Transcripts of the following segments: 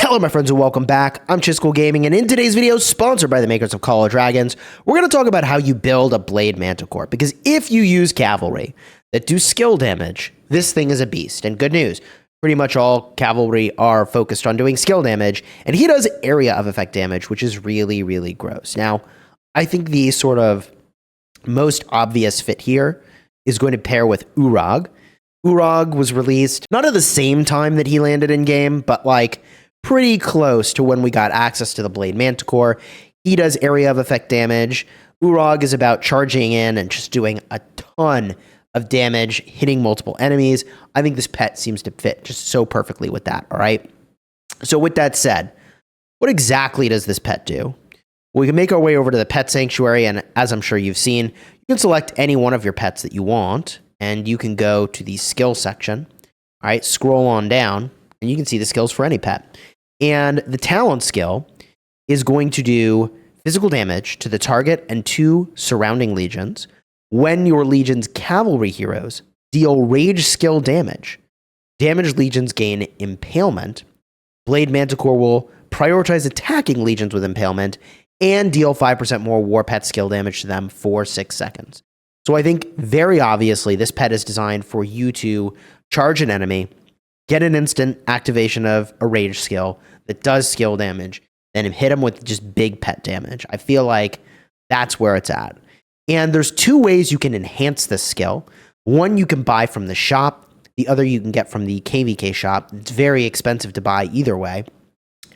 Hello my friends and welcome back. I'm Chisgule Gaming, and in today's video, sponsored by the makers of Call of Dragons, we're going to talk about how you build a Blade Manticore. Because if you use Cavalry that do skill damage, this thing is a beast. And good news, pretty much all Cavalry are focused on doing skill damage, and he does area of effect damage, which is really, really gross. Now, I think the sort of most obvious fit here is going to pair with Urag. Urag was released not at the same time that he landed in game, but like pretty close to when we got access to the Blade Manticore. He does area of effect damage. Urag is about charging in and just doing a ton of damage, hitting multiple enemies. I think this pet seems to fit just so perfectly with that, all right? So with that said, what exactly does this pet do? We can make our way over to the Pet Sanctuary, and as I'm sure you've seen, you can select any one of your pets that you want, and you can go to the skill section, all right? Scroll on down, and you can see the skills for any pet. And the talent skill is going to do physical damage to the target and 2 surrounding legions when your legion's cavalry heroes deal rage skill damage. Damaged legions gain impalement. Blade Manticore will prioritize attacking legions with impalement and deal 5% more war pet skill damage to them for 6 seconds. So I think very obviously this pet is designed for you to charge an enemy, get an instant activation of a rage skill that does skill damage, then hit him with just big pet damage. I feel like that's where it's at. And there's 2 ways you can enhance this skill. One you can buy from the shop. The other you can get from the KVK shop. It's very expensive to buy either way.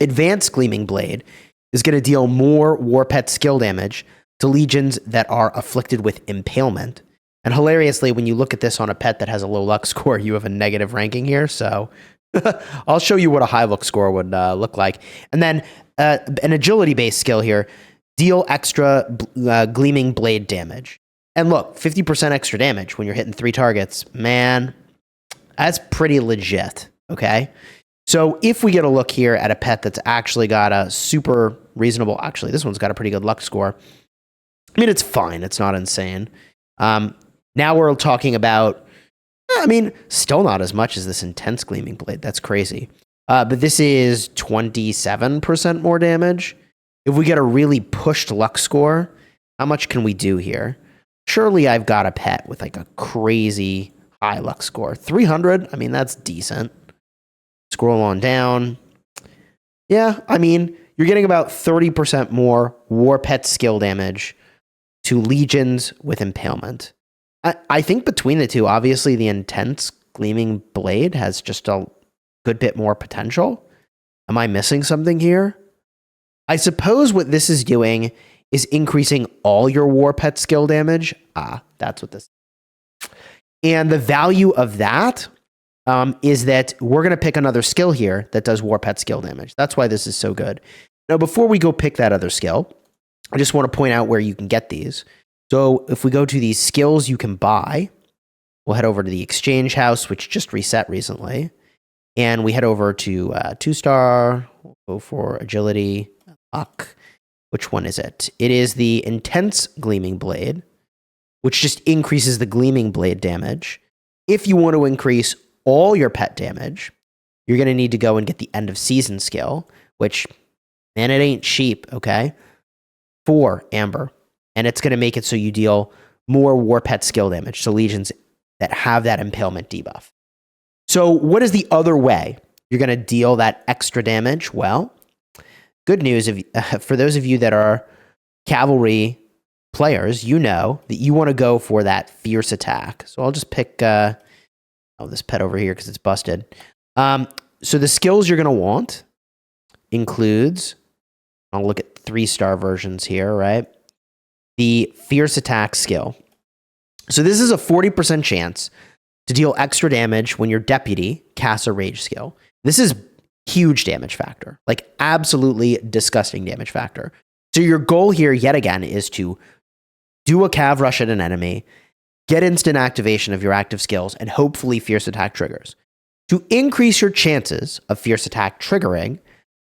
Advanced Gleaming Blade is going to deal more war pet skill damage to legions that are afflicted with impalement. And hilariously, when you look at this on a pet that has a low luck score, you have a negative ranking here. So I'll show you what a high luck score would look like. And then an agility-based skill here, deal extra gleaming blade damage. And look, 50% extra damage when you're hitting 3 targets. Man, that's pretty legit, okay? So if we get a look here at a pet that's actually got a super reasonable... Actually, this one's got a pretty good luck score. I mean, it's fine. It's not insane. Now we're talking about, I mean, still not as much as this intense Gleaming Blade. That's crazy. But this is 27% more damage. If we get a really pushed luck score, how much can we do here? Surely I've got a pet with like a crazy high luck score. 300? I mean, that's decent. Scroll on down. Yeah, I mean, you're getting about 30% more war pet skill damage to legions with impalement. I think between the two, obviously the intense Gleaming Blade has just a good bit more potential. Am I missing something here? I suppose what this is doing is increasing all your war pet skill damage. That's what this is. And the value of that is that we're going to pick another skill here that does war pet skill damage. That's why this is so good. Now, before we go pick that other skill, I just want to point out where you can get these. So if we go to these skills you can buy, we'll head over to the exchange house, which just reset recently. And we head over to 2-star, we'll go for agility, luck. Which one is it? It is the intense Gleaming Blade, which just increases the Gleaming Blade damage. If you want to increase all your pet damage, you're going to need to go and get the end of season skill, which, man, it ain't cheap, okay? 4 amber. And it's going to make it so you deal more war pet skill damage to legions that have that impalement debuff. So what is the other way you're going to deal that extra damage? Well, good news for those of you that are cavalry players, you know that you want to go for that fierce attack. So I'll just pick this pet over here because it's busted. So the skills you're going to want includes, I'll look at 3-star versions here, right? The fierce attack skill. So this is a 40% chance to deal extra damage when your deputy casts a rage skill. This is huge damage factor, like absolutely disgusting damage factor. So your goal here yet again is to do a cav rush at an enemy, get instant activation of your active skills, and hopefully fierce attack triggers. To increase your chances of fierce attack triggering,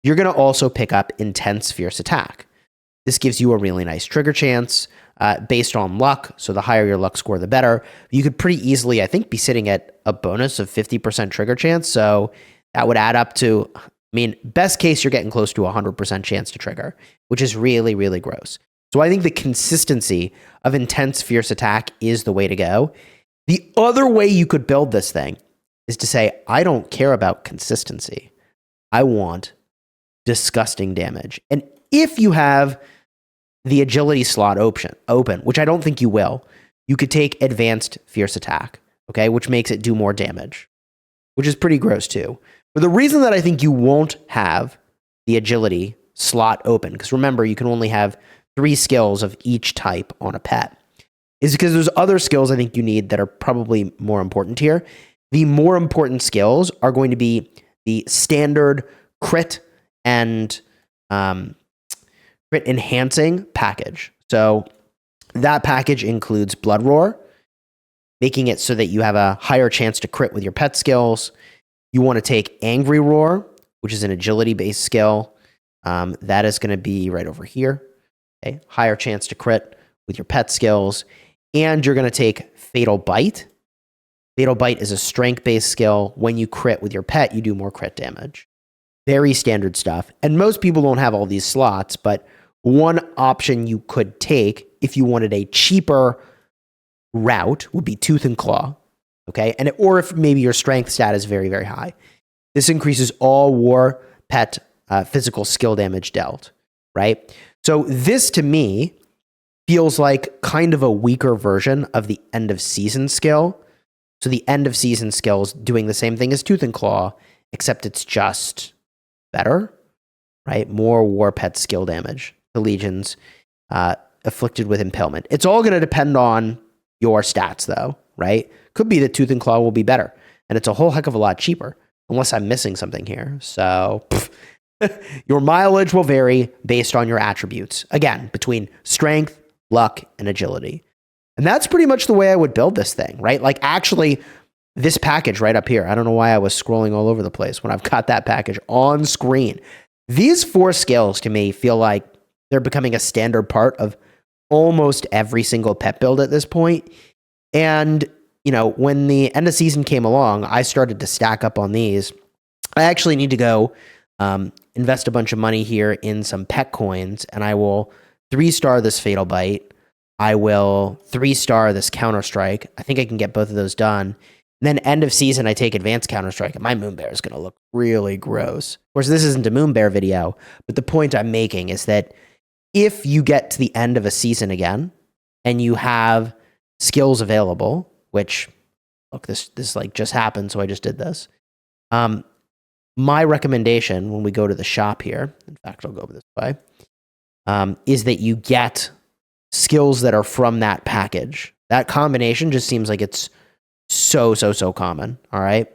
you're going to also pick up intense fierce attack. This gives you a really nice trigger chance based on luck. So the higher your luck score, the better. You could pretty easily, I think, be sitting at a bonus of 50% trigger chance. So that would add up to I mean, best case, you're getting close to 100% chance to trigger, which is really, really gross. So I think the consistency of intense fierce attack is the way to go. The other way you could build this thing is to say, I don't care about consistency. I want disgusting damage. And if you have the agility slot open, which I don't think you will, you could take advanced fierce attack, okay, which makes it do more damage, which is pretty gross too. But the reason that I think you won't have the agility slot open, because remember, you can only have 3 skills of each type on a pet, is because there's other skills I think you need that are probably more important here. The more important skills are going to be the standard crit and crit enhancing package. So that package includes Blood Roar, making it so that you have a higher chance to crit with your pet skills. You want to take Angry Roar, which is an agility-based skill. That is going to be right over here. Okay, higher chance to crit with your pet skills. And you're going to take Fatal Bite. Fatal Bite is a strength-based skill. When you crit with your pet, you do more crit damage. Very standard stuff. And most people don't have all these slots, but one option you could take if you wanted a cheaper route would be Tooth and Claw. Okay, or if maybe your strength stat is very, very high. This increases all war pet physical skill damage dealt, right? So this, to me, feels like kind of a weaker version of the end of season skill. So the end of season skill is doing the same thing as Tooth and Claw, except it's just better, right? More war pet skill damage to legions afflicted with impalement. It's all going to depend on your stats, though, right? Could be that Tooth and Claw will be better, and it's a whole heck of a lot cheaper, unless I'm missing something here. So your mileage will vary based on your attributes. Again, between strength, luck, and agility. And that's pretty much the way I would build this thing, right? Like, actually, this package right up here, I don't know why I was scrolling all over the place when I've got that package on screen. These 4 skills, to me, feel like they're becoming a standard part of almost every single pet build at this point. And, you know, when the end of season came along, I started to stack up on these. I actually need to go invest a bunch of money here in some pet coins, and I will 3-star this Fatal Bite. I will 3-star this Counter Strike. I think I can get both of those done. And then end of season, I take Advanced Counter Strike, and my Moon Bear is going to look really gross. Of course, this isn't a Moon Bear video, but the point I'm making is that if you get to the end of a season again, and you have skills available, which, look, this like just happened, so I just did this. My recommendation when we go to the shop here, in fact, I'll go over this way, is that you get skills that are from that package. That combination just seems like it's so common, all right?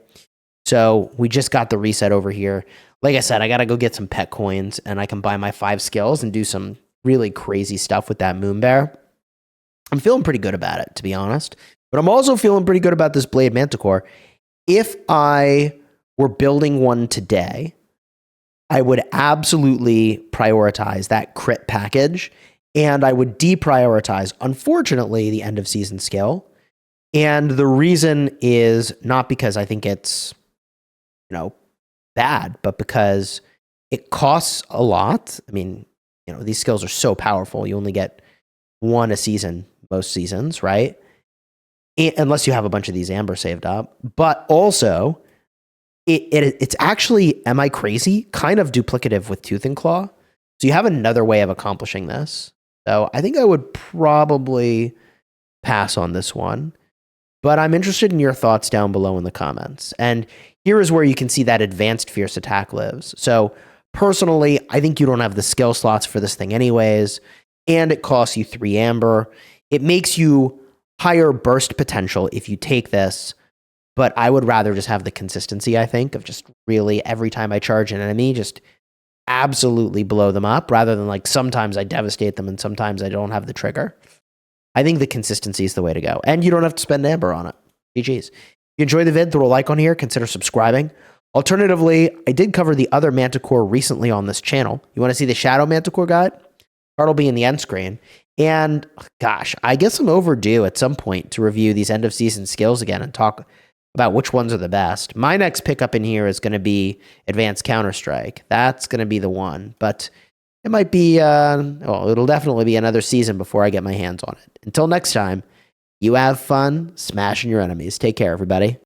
So we just got the reset over here. Like I said, I got to go get some pet coins, and I can buy my 5 skills and do some really crazy stuff with that Moon Bear. I'm feeling pretty good about it, to be honest. But I'm also feeling pretty good about this Blade Manticore. If I were building one today, I would absolutely prioritize that crit package, and I would deprioritize, unfortunately, the end of season skill. And the reason is not because I think it's, you know, bad, but because it costs a lot. I mean, you know, these skills are so powerful. You only get 1 a season most seasons, right? Unless you have a bunch of these amber saved up. But also, it's actually, am I crazy? Kind of duplicative with Tooth and Claw. So you have another way of accomplishing this. So I think I would probably pass on this one. But I'm interested in your thoughts down below in the comments. And here is where you can see that advanced fierce attack lives. So personally, I think you don't have the skill slots for this thing anyways. And it costs you 3 amber. It makes you higher burst potential if you take this. But I would rather just have the consistency, I think, of just really every time I charge an enemy, just absolutely blow them up, rather than like sometimes I devastate them and sometimes I don't have the trigger. I think the consistency is the way to go. And you don't have to spend amber on it. GG's. If you enjoyed the vid, throw a like on here, consider subscribing. Alternatively, I did cover the other Manticore recently on this channel. You want to see the Shadow Manticore guide? Card will be in the end screen. And gosh, I guess I'm overdue at some point to review these end of season skills again and talk about which ones are the best. My next pickup in here is going to be Advanced Counter-Strike. That's going to be the one. But it might be, well, it'll definitely be another season before I get my hands on it. Until next time, you have fun smashing your enemies. Take care, everybody.